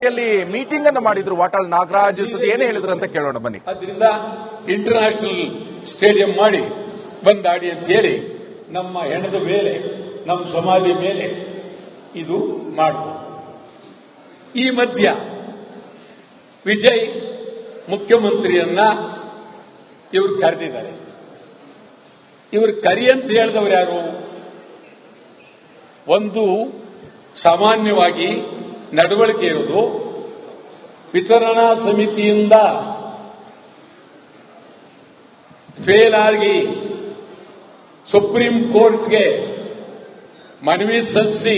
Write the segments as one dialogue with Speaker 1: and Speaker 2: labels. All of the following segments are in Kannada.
Speaker 1: ಮೀಟಿಂಗ್ ಅನ್ನು ಮಾಡಿದ್ರು ವಾಟಾಳ್ ನಾಗರಾಜ್ ಏನೇ ಹೇಳಿದ್ರು ಅಂತ ಕೇಳೋಣ ಬನ್ನಿ.
Speaker 2: ಅದರಿಂದ ಇಂಟರ್ನ್ಯಾಷನಲ್ ಸ್ಟೇಡಿಯಂ ಮಾಡಿ ಬಂದಾಡಿ ಅಂತ ಹೇಳಿ ನಮ್ಮ ಹೆಣದ ಮೇಲೆ ನಮ್ಮ ಸಮಾಧಿ ಮೇಲೆ ಇದು ಮಾಡಬಹುದು. ಈ ಮಧ್ಯ ವಿಜಯ್ ಮುಖ್ಯಮಂತ್ರಿಯನ್ನ ಇವರು ಕರೆದಿದ್ದಾರೆ. ಇವರು ಕರಿ ಅಂತ ಹೇಳಿದವರು ಯಾರು? ಒಂದು ಸಾಮಾನ್ಯವಾಗಿ ನಡವಳಿಕೆ ಇರುವುದು, ವಿತರಣಾ ಸಮಿತಿಯಿಂದ ಫೇಲ್ ಆಗಿ ಸುಪ್ರೀಂ ಕೋರ್ಟ್ಗೆ ಮನವಿ ಸಲ್ಲಿಸಿ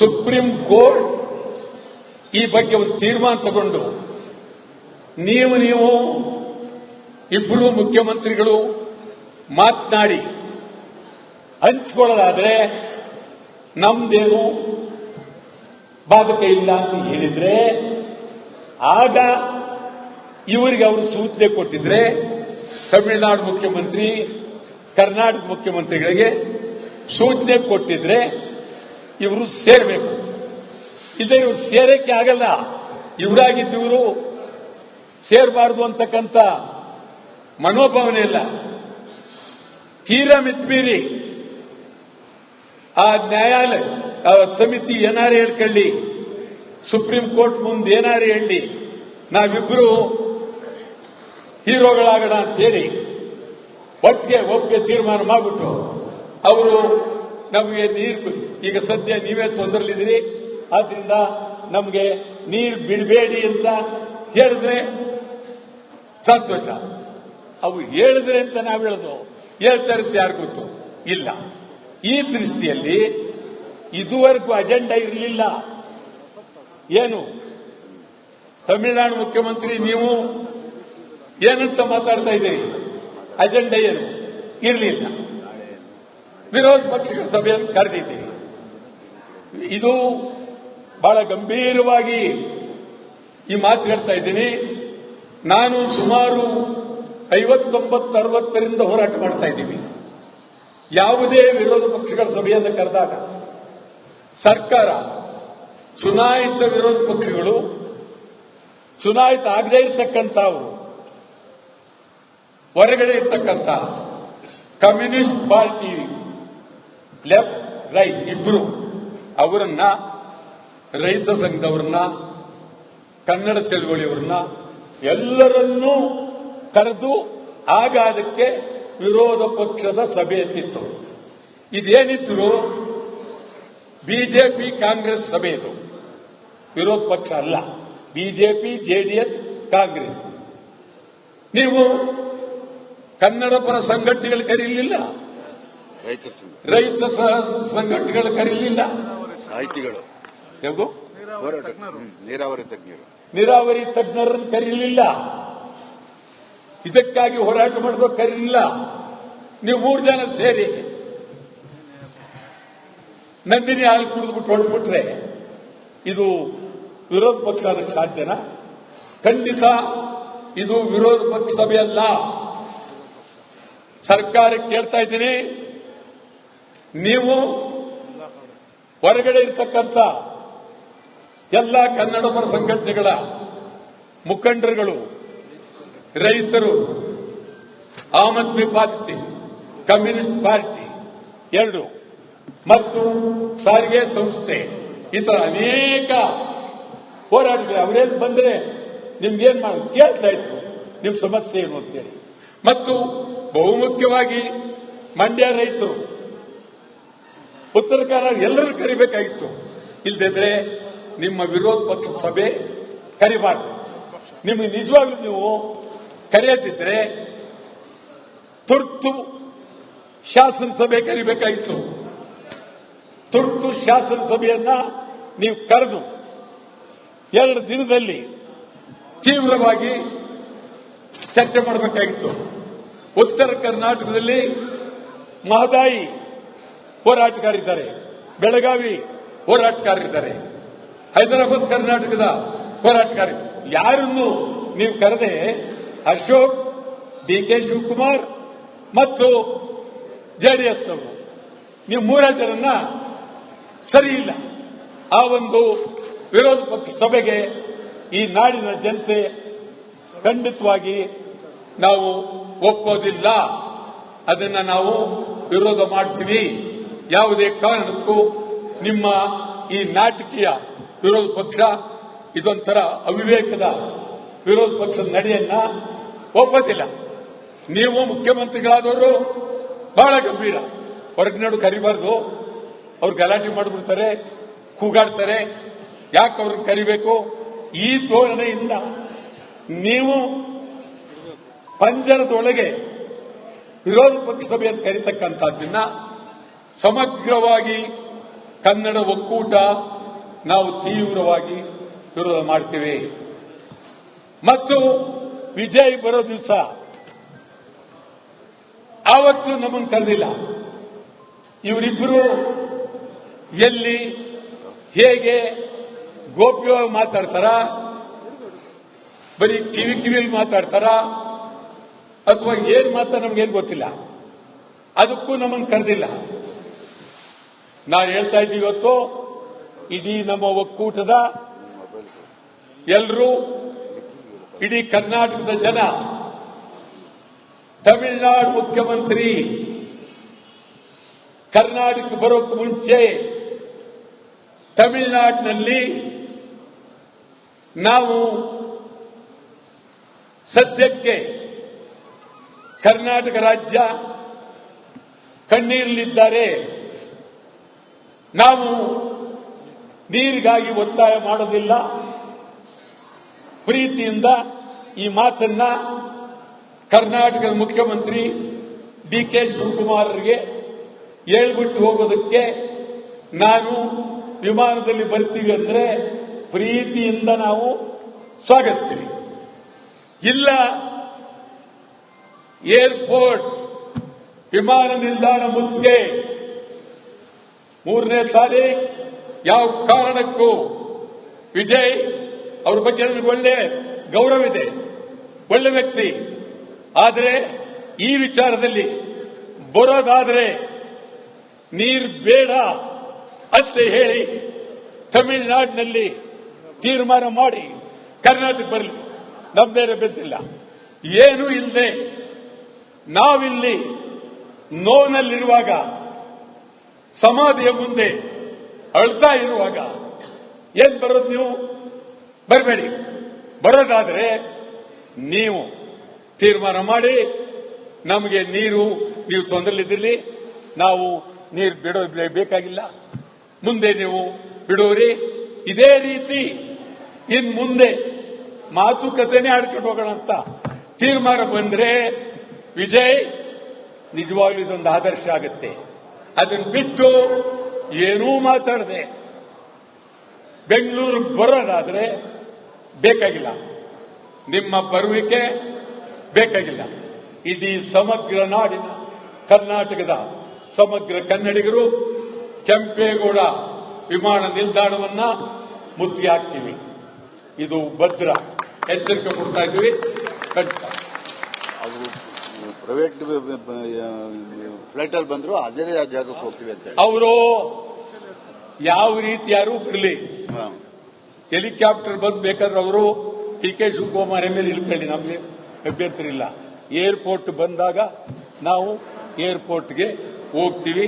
Speaker 2: ಸುಪ್ರೀಂ ಕೋರ್ಟ್ ಈ ಬಗ್ಗೆ ಒಂದು ತೀರ್ಮಾನ ತಗೊಂಡು ನೀವು ಇಬ್ಬರು ಮುಖ್ಯಮಂತ್ರಿಗಳು ಮಾತನಾಡಿ ಹಂಚಿಕೊಳ್ಳೋದಾದ್ರೆ ನಮ್ದೇನು ಬಾಧಕ ಇಲ್ಲ ಅಂತ ಹೇಳಿದ್ರೆ, ಆಗ ಇವರಿಗೆ ಅವರು ಸೂಚನೆ ಕೊಟ್ಟಿದ್ರೆ ತಮಿಳುನಾಡು ಮುಖ್ಯಮಂತ್ರಿ ಕರ್ನಾಟಕ ಮುಖ್ಯಮಂತ್ರಿಗಳಿಗೆ ಸೂಚನೆ ಕೊಟ್ಟಿದ್ರೆ ಇವರು ಸೇರಬೇಕು. ಇಲ್ಲ ಇವರು ಸೇರಕ್ಕೆ ಆಗಲ್ಲ, ಇವರಾಗಿದ್ದವರು ಸೇರಬಾರದು ಅಂತಕ್ಕಂಥ ಮನೋಭಾವನೆ ಇಲ್ಲ. ತೀರಾ ಮಿತ್ಮೀರಿ ಆ ನ್ಯಾಯಾಲಯ ಸಮಿತಿ ಏನಾರು ಹೇಳ್ಕೊಳ್ಳಿ, ಸುಪ್ರೀಂ ಕೋರ್ಟ್ ಮುಂದೆ ಏನಾರು ಹೇಳಿ, ನಾವಿಬ್ರು ಹೀರೋಗಳಾಗೋಣ ಅಂತೇಳಿ ಒಟ್ಟಿಗೆ ತೀರ್ಮಾನ ಮಾಡಿಬಿಟ್ಟು ಅವರು ನಮಗೆ ನೀರು ಈಗ ಸದ್ಯ ನೀವೇ ತೊಂದರೆಲಿದ್ದೀರಿ, ಆದ್ರಿಂದ ನಮಗೆ ನೀರು ಬಿಡಬೇಡಿ ಅಂತ ಹೇಳಿದ್ರೆ ಸಂತೋಷ. ಅವು ಹೇಳಿದ್ರೆ ಅಂತ ನಾವು ಹೇಳೋದು, ಹೇಳ್ತಾ ಇರುತ್ತೆ ಯಾರು ಗೊತ್ತು ಇಲ್ಲ. ಈ ದೃಷ್ಟಿಯಲ್ಲಿ ಇದುವರೆಗೂ ಅಜೆಂಡಾ ಇರಲಿಲ್ಲ. ಏನು ತಮಿಳುನಾಡು ಮುಖ್ಯಮಂತ್ರಿ ನೀವು ಏನಂತ ಮಾತಾಡ್ತಾ ಇದ್ದೀರಿ? ಅಜೆಂಡಾ ಏನು ಇರಲಿಲ್ಲ. ವಿರೋಧ ಪಕ್ಷಗಳ ಸಭೆಯನ್ನು ಕರೆದಿದ್ದೀರಿ. ಇದು ಬಹಳ ಗಂಭೀರವಾಗಿ ಈ ಮಾತು ಹೇಳ್ತಾ ಇದ್ದೀನಿ. ನಾನು ಸುಮಾರು 50-90-60ರಿಂದ ಹೋರಾಟ ಮಾಡ್ತಾ ಇದ್ದೀವಿ. ಯಾವುದೇ ವಿರೋಧ ಪಕ್ಷಗಳ ಸಭೆಯನ್ನು ಕರೆದಾಗ ಸರ್ಕಾರ, ಚುನಾಯಿತ ವಿರೋಧ ಪಕ್ಷಗಳು, ಚುನಾಯಿತ ಆಗದೇ ಇರತಕ್ಕಂಥವರು, ಹೊರಗಡೆ ಇರ್ತಕ್ಕಂಥ ಕಮ್ಯುನಿಸ್ಟ್ ಪಾರ್ಟಿ ಲೆಫ್ಟ್ ರೈಟ್ ಇಬ್ರು ಅವರನ್ನ, ರೈತ ಸಂಘದವರನ್ನ, ಕನ್ನಡ ಚಳವಳಿಯವರನ್ನ ಎಲ್ಲರನ್ನೂ ಕರೆದು ಆಗ ಅದಕ್ಕೆ ವಿರೋಧ ಪಕ್ಷದ ಸಭೆ ಎತ್ತಿತ್ತು. ಇದೇನಿದ್ರು ಬಿಜೆಪಿ ಕಾಂಗ್ರೆಸ್ ಸಭೆ, ಇದು ವಿರೋಧ ಪಕ್ಷ ಅಲ್ಲ. BJP, JDS, Congress. ನೀವು ಕನ್ನಡ ಪರ ಸಂಘಟನೆಗಳು ಕರೀಲಿಲ್ಲ, ರೈತ ಸಂಘಟನೆಗಳು ಕರೀಲಿಲ್ಲ,
Speaker 3: ಸಾಹಿತಿಗಳು,
Speaker 2: ಯಾವುದು
Speaker 3: ನೀರಾವರಿ
Speaker 2: ತಜ್ಞರನ್ನು ಕರೀಲಿಲ್ಲ, ಇದಕ್ಕಾಗಿ ಹೋರಾಟ ಮಾಡಿದೋ ಕರೀಲಿಲ್ಲ. ನೀವು 3 ಜನ ಸೇರಿ ನಂದಿನಿ ಹಾಲು ಕುಡಿದ್ಬಿಟ್ಟು ಹೊರಟ್ಬಿಟ್ರೆ ಇದು ವಿರೋಧ ಪಕ್ಷ ಅದಕ್ಕೆ ಸಾಧ್ಯನಾ? ಖಂಡಿತ ಇದು ವಿರೋಧ ಪಕ್ಷ ಸಭೆ ಅಲ್ಲ. ಸರ್ಕಾರಕ್ಕೆ ಕೇಳ್ತಾ ಇದ್ದೀನಿ, ನೀವು ಹೊರಗಡೆ ಇರ್ತಕ್ಕಂಥ ಎಲ್ಲ ಕನ್ನಡ ಪರ ಸಂಘಟನೆಗಳ ಮುಖಂಡರುಗಳು, ರೈತರು, Aam Aadmi party, communist party 2 ಮತ್ತು ಸಾರಿಗೆ ಸಂಸ್ಥೆ, ಈ ತರ ಅನೇಕ ಹೋರಾಟಗಳು ಅವರೇನು ಬಂದ್ರೆ ನಿಮ್ಗೇನ್ ಮಾಡೋದು ಕೇಳ್ತಾ ಇದ್ರು, ನಿಮ್ ಸಮಸ್ಯೆ ಏನು ಅಂತೇಳಿ. ಮತ್ತು ಬಹುಮುಖ್ಯವಾಗಿ ಮಂಡ್ಯ ರೈತರು, ಉತ್ತರ ಕನ್ನಡ ಎಲ್ಲರೂ ಕರಿಬೇಕಾಗಿತ್ತು. ಇಲ್ದಿದ್ರೆ ನಿಮ್ಮ ವಿರೋಧ ಪಕ್ಷದ ಸಭೆ ಕರಿಬಾರ್ದು. ನಿಮಗೆ ನಿಜವಾಗ್ಲೂ ನೀವು ಕರೆಯದಿದ್ರೆ ತುರ್ತು ಶಾಸನ ಸಭೆ ಕರಿಬೇಕಾಗಿತ್ತು. ತುರ್ತು ಶಾಸನ ಸಭೆಯನ್ನ ನೀವು ಕರೆದು 2 ದಿನದಲ್ಲಿ ತೀವ್ರವಾಗಿ ಚರ್ಚೆ ಮಾಡಬೇಕಾಗಿತ್ತು. ಉತ್ತರ ಕರ್ನಾಟಕದಲ್ಲಿ ಮಹದಾಯಿ ಹೋರಾಟಗಾರಿದ್ದಾರೆ, ಬೆಳಗಾವಿ ಹೋರಾಟಗಾರರಿದ್ದಾರೆ, ಹೈದರಾಬಾದ್ ಕರ್ನಾಟಕದ ಹೋರಾಟಗಾರ. ಯಾರನ್ನು ನೀವು ಕರೆದೆ ಅಶೋಕ್, ಡಿ.ಕೆ. ಶಿವಕುಮಾರ್ ಮತ್ತು ಜೆಡಿಎಸ್ನವರು, ನೀವು 3 ಜನರನ್ನ ಸರಿ ಇಲ್ಲ. ಆ ಒಂದು ವಿರೋಧ ಪಕ್ಷ ಸಭೆಗೆ ಈ ನಾಡಿನ ಜನತೆ ಖಂಡಿತವಾಗಿ ನಾವು ಒಪ್ಪೋದಿಲ್ಲ. ಅದನ್ನ ನಾವು ವಿರೋಧ ಮಾಡ್ತೀವಿ. ಯಾವುದೇ ಕಾರಣಕ್ಕೂ ನಿಮ್ಮ ಈ ನಾಟಕೀಯ ವಿರೋಧ ಪಕ್ಷ ಇದೊಂಥರ ಅವಿವೇಕದ ವಿರೋಧ ಪಕ್ಷದ ನಡೆಯನ್ನ ಒಪ್ಪೋದಿಲ್ಲ. ನೀವು ಮುಖ್ಯಮಂತ್ರಿಗಳಾದವರು ಬಹಳ ಗಂಭೀರ, ಹೊರಗಿನಡು ಕರಿಬಾರ್ದು. ಅವ್ರು ಗಲಾಟೆ ಮಾಡಿಬಿಡ್ತಾರೆ, ಕೂಗಾಡ್ತಾರೆ. ಯಾಕೆ ಅವ್ರನ್ನ ಕರಿಬೇಕು? ಈ ಧೋರಣೆಯಿಂದ ನೀವು ಪಂಜರದೊಳಗೆ ವಿರೋಧ ಪಕ್ಷ ಸಭೆಯನ್ನು ಕರೀತಕ್ಕಂಥದ್ದನ್ನ ಸಮಗ್ರವಾಗಿ ಕನ್ನಡ ಒಕ್ಕೂಟ ನಾವು ತೀವ್ರವಾಗಿ ವಿರೋಧ ಮಾಡ್ತೇವೆ. ಮತ್ತು ವಿಜಯ್ ಬರೋ ದಿವಸ ಆವತ್ತು ನಮ್ಮನ್ನು ಕರೆದಿಲ್ಲ. ಇವರಿಬ್ಬರು ಎಲ್ಲಿ ಹೇಗೆ ಗೋಪ್ಯವಾಗಿ ಮಾತಾಡ್ತಾರ, ಬರೀ ಕಿವಿಯಲ್ಲಿ ಮಾತಾಡ್ತಾರ ಅಥವಾ ಏನ್ ಮಾತಾಡ ನಮ್ಗೇನು ಗೊತ್ತಿಲ್ಲ. ಅದಕ್ಕೂ ನಮ್ಮನ್ನು ಕರೆದಿಲ್ಲ. ನಾನು ಹೇಳ್ತಾ ಇದ್ದೀವಿ, ಇವತ್ತು ಇಡೀ ನಮ್ಮ ಒಕ್ಕೂಟದ ಎಲ್ಲರೂ, ಇಡೀ ಕರ್ನಾಟಕದ ಜನ ತಮಿಳುನಾಡು ಮುಖ್ಯಮಂತ್ರಿ ಕರ್ನಾಟಕ ಬರೋಕ್ಕೆ ಮುಂಚೆ ತಮಿಳುನಾಡಿನಲ್ಲಿ ನಾವು ಸದ್ಯಕ್ಕೆ ಕರ್ನಾಟಕ ರಾಜ್ಯ ಕಣ್ಣೀರಲ್ಲಿದ್ದಾರೆ, ನಾವು ನೀರಿಗಾಗಿ ಒತ್ತಾಯ ಮಾಡೋದಿಲ್ಲ, ಪ್ರೀತಿಯಿಂದ ಈ ಮಾತನ್ನ ಕರ್ನಾಟಕದ ಮುಖ್ಯಮಂತ್ರಿ ಡಿ.ಕೆ. ಶಿವಕುಮಾರ್ಗೆ ಹೇಳ್ಬಿಟ್ಟು ಹೋಗೋದಕ್ಕೆ ನಾನು ವಿಮಾನದಲ್ಲಿ ಬರ್ತೀವಿ ಅಂದ್ರೆ ಪ್ರೀತಿಯಿಂದ ನಾವು ಸ್ವಾಗತಿಸ್ತೀವಿ. ಇಲ್ಲ, ಏರ್ಪೋರ್ಟ್ ವಿಮಾನ ನಿಲ್ದಾಣ ಮುತ್ತಿಗೆ 3ನೇ ತಾರೀಖು ಯಾವ ಕಾರಣಕ್ಕೂ ವಿಜಯ್ ಅವ್ರ ಬಗ್ಗೆ ನನಗೆ ಒಳ್ಳೆ ಗೌರವ ಇದೆ, ಒಳ್ಳೆ ವ್ಯಕ್ತಿ. ಆದರೆ ಈ ವಿಚಾರದಲ್ಲಿ ಬರೋದಾದ್ರೆ ನೀರು ಬೇಡ ಅಂತ ಹೇಳಿ ತಮಿಳುನಾಡಿನಲ್ಲಿ ತೀರ್ಮಾನ ಮಾಡಿ ಕರ್ನಾಟಕ ಬರಲಿ, ನಮ್ದೇನೆ ಬೆಂತಿಲ್ಲ. ಏನೂ ಇಲ್ಲದೆ ನಾವಿಲ್ಲಿ ನೋವಿನಲ್ಲಿರುವಾಗ, ಸಮಾಧಿಯ ಮುಂದೆ ಅಳ್ತಾ ಇರುವಾಗ ಏನ್ ಬರೋದು? ನೀವು ಬರಬೇಡಿ. ಬರೋದಾದ್ರೆ ನೀವು ತೀರ್ಮಾನ ಮಾಡಿ ನಮಗೆ ನೀರು, ನೀವು ತೊಂದರೆಲಿದ್ದಿರಲಿ, ನಾವು ನೀರು ಬಿಡೋ ಬೇಕಾಗಿಲ್ಲ, ಮುಂದೆ ನೀವು ಬಿಡೋರಿ. ಇದೇ ರೀತಿ ಇನ್ ಮುಂದೆ ಮಾತುಕತೆನೇ ಆಡ್ಕೊಂಡು ಹೋಗೋಣ ಅಂತ ತೀರ್ಮಾನ ಬಂದ್ರೆ ವಿಜಯ್ ನಿಜವಾಗ್ಲೂ ಇದೊಂದು ಆದರ್ಶ ಆಗುತ್ತೆ. ಅದನ್ನ ಬಿಟ್ಟು ಏನೂ ಮಾತಾಡದೆ ಬೆಂಗಳೂರಿಗೆ ಬರೋದಾದ್ರೆ ಬೇಕಾಗಿಲ್ಲ, ನಿಮ್ಮ ಬರುವಿಕೆ ಬೇಕಾಗಿಲ್ಲ. ಇಡೀ ಸಮಗ್ರ ನಾಡಿನ ಕರ್ನಾಟಕದ ಸಮಗ್ರ ಕನ್ನಡಿಗರು ಕೆಂಪೇಗೌಡ ವಿಮಾನ ನಿಲ್ದಾಣವನ್ನ ಮುತ್ತಿಗೆ ಹಾಕ್ತೀವಿ. ಇದು ಭದ್ರ ಎಚ್ಚರಿಕೆ ಕೊಡ್ತಾ ಇದ್ದೀವಿ. ಖಂಡಿತ
Speaker 3: ಅದು ಪ್ರೈವೇಟ್ ಫ್ಲೈಟ್ ಅಲ್ಲಿ ಬಂದ್ರು ಅದೇ ಜಾಗಕ್ಕೆ ಹೋಗ್ತೀವಿ ಅಂತ
Speaker 2: ಅವರು ಯಾವ ರೀತಿ ಯಾರು ಬರಲಿ, ಹೆಲಿಕಾಪ್ಟರ್ ಬಂದ್ ಬೇಕಾದ್ರೆ ಅವರು ಡಿ.ಕೆ. ಶಿವಕುಮಾರ್ ಮೇಲೆ ಇಳ್ಕೊಳ್ಳಿ, ನಮಗೆ ಅಭ್ಯಂತರ ಇಲ್ಲ. ಏರ್ಪೋರ್ಟ್ ಬಂದಾಗ ನಾವು ಏರ್ಪೋರ್ಟ್ಗೆ ಹೋಗ್ತೀವಿ,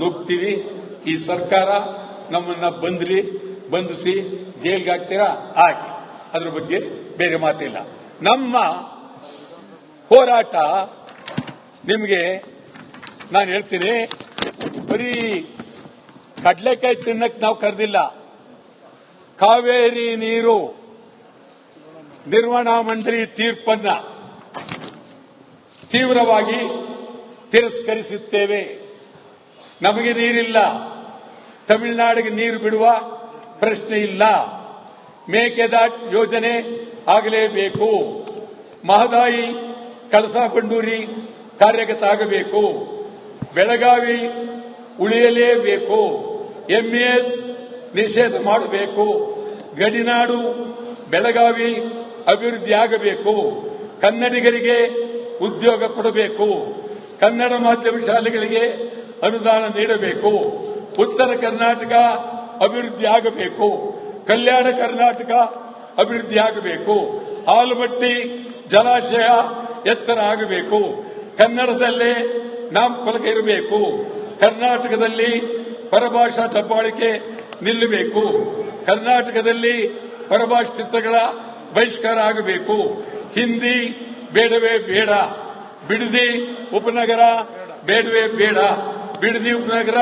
Speaker 2: ನುಗ್ತೀವಿ. ಈ ಸರ್ಕಾರ ನಮ್ಮನ್ನ ಬಂಧಿಸಿ ಜೈಲ್ಗೆ ಹಾಕ್ತೀರಾ ಹಾಕಿ, ಅದ್ರ ಬಗ್ಗೆ ಬೇರೆ ಮಾತಿಲ್ಲ. ನಮ್ಮ ಹೋರಾಟ ನಿಮಗೆ ನಾನು ಹೇಳ್ತೀನಿ, ಬರೀ ಕಡ್ಲೆಕಾಯಿ ತಿನ್ನಕ್ಕೆ ನಾವು ಕರೆದಿಲ್ಲ. ಕಾವೇರಿ ನೀರು ನಿರ್ವಹಣಾ ಮಂಡಳಿ ತೀರ್ಪನ್ನ ತೀವ್ರವಾಗಿ ತಿರಸ್ಕರಿಸುತ್ತೇವೆ. ನಮಗೆ ನೀರಿಲ್ಲ, ತಮಿಳುನಾಡಿಗೆ ನೀರು ಬಿಡುವ ಪ್ರಶ್ನೆ ಇಲ್ಲ. ಮೇಕೆದಾಟು ಯೋಜನೆ ಆಗಲೇಬೇಕು. ಮಹದಾಯಿ ಕಳಸಾ ಬಂಡೂರಿ ಕಾರ್ಯಗತ ಆಗಬೇಕು. ಬೆಳಗಾವಿ ಉಳಿಯಲೇಬೇಕು. ಎಂಇಎಸ್ ನಿಷೇಧ ಮಾಡಬೇಕು. ಗಡಿನಾಡು ಬೆಳಗಾವಿ ಅಭಿವೃದ್ಧಿಯಾಗಬೇಕು. ಕನ್ನಡಿಗರಿಗೆ ಉದ್ಯೋಗ ಕೊಡಬೇಕು. ಕನ್ನಡ ಮಾಧ್ಯಮ ಶಾಲೆಗಳಿಗೆ ಅನುದಾನ ನೀಡಬೇಕು. ಉತ್ತರ ಕರ್ನಾಟಕ ಅಭಿವೃದ್ಧಿ ಆಗಬೇಕು. ಕಲ್ಯಾಣ ಕರ್ನಾಟಕ ಅಭಿವೃದ್ಧಿಯಾಗಬೇಕು. ಆಲಮಟ್ಟಿ ಜಲಾಶಯ ಎತ್ತರ ಆಗಬೇಕು. ಕನ್ನಡದಲ್ಲೇ ನಾಮಫಲಕ ಇರಬೇಕು. ಕರ್ನಾಟಕದಲ್ಲಿ ಪರಭಾಷಾ ದಬ್ಬಾಳಿಕೆ ನಿಲ್ಲಬೇಕು. ಕರ್ನಾಟಕದಲ್ಲಿ ಪರಭಾಷಾ ಚಿತ್ರಗಳ ಬಹಿಷ್ಕಾರ ಆಗಬೇಕು. ಹಿಂದಿ ಬೇಡವೇ ಬೇಡ. ಬಿಡದಿ ಉಪನಗರ ಬೇಡವೇ ಬೇಡ. ಬಿಡದಿ ಉಪನಗರ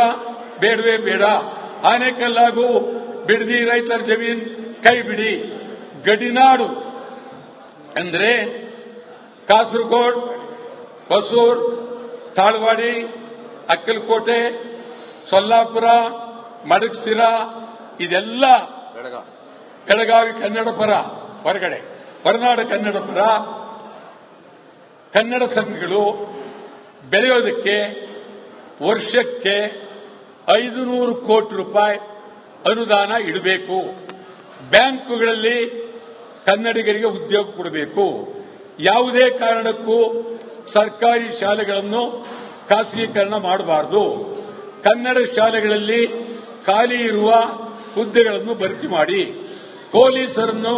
Speaker 2: ಬೇಡವೇ ಬೇಡ. ಆನೇಕಲ್ ಹಾಗೂ ಬಿಡದಿ ರೈತರ ಜಮೀನ್ ಕೈ ಬಿಡಿ. ಗಡಿನಾಡು ಅಂದ್ರೆ ಕಾಸರಗೋಡು, ಹೊಸೂರು, ತಾಳ್ವಾಡಿ, ಅಕ್ಕಲಕೋಟೆ, ಸೊಲ್ಲಾಪುರ, ಮಡಗಸಿರ ಇದೆಲ್ಲ ಬೆಳಗಾವಿ ಕನ್ನಡ ಪರ, ಹೊರಗಡೆ ಹೊರನಾಡ ಕನ್ನಡ ಪರ ಕನ್ನಡ ಸಂಘಗಳು ಬೆಳೆಯೋದಕ್ಕೆ ವರ್ಷಕ್ಕೆ 500 ಕೋಟಿ ರೂಪಾಯಿ ಅನುದಾನ ಇಡಬೇಕು. ಬ್ಯಾಂಕುಗಳಲ್ಲಿ ಕನ್ನಡಿಗರಿಗೆ ಉದ್ಯೋಗ ಕೊಡಬೇಕು. ಯಾವುದೇ ಕಾರಣಕ್ಕೂ ಸರ್ಕಾರಿ ಶಾಲೆಗಳನ್ನು ಖಾಸಗೀಕರಣ ಮಾಡಬಾರದು. ಕನ್ನಡ ಶಾಲೆಗಳಲ್ಲಿ ಖಾಲಿ ಇರುವ ಹುದ್ದೆಗಳನ್ನು ಭರ್ತಿ ಮಾಡಿ. ಪೊಲೀಸರನ್ನು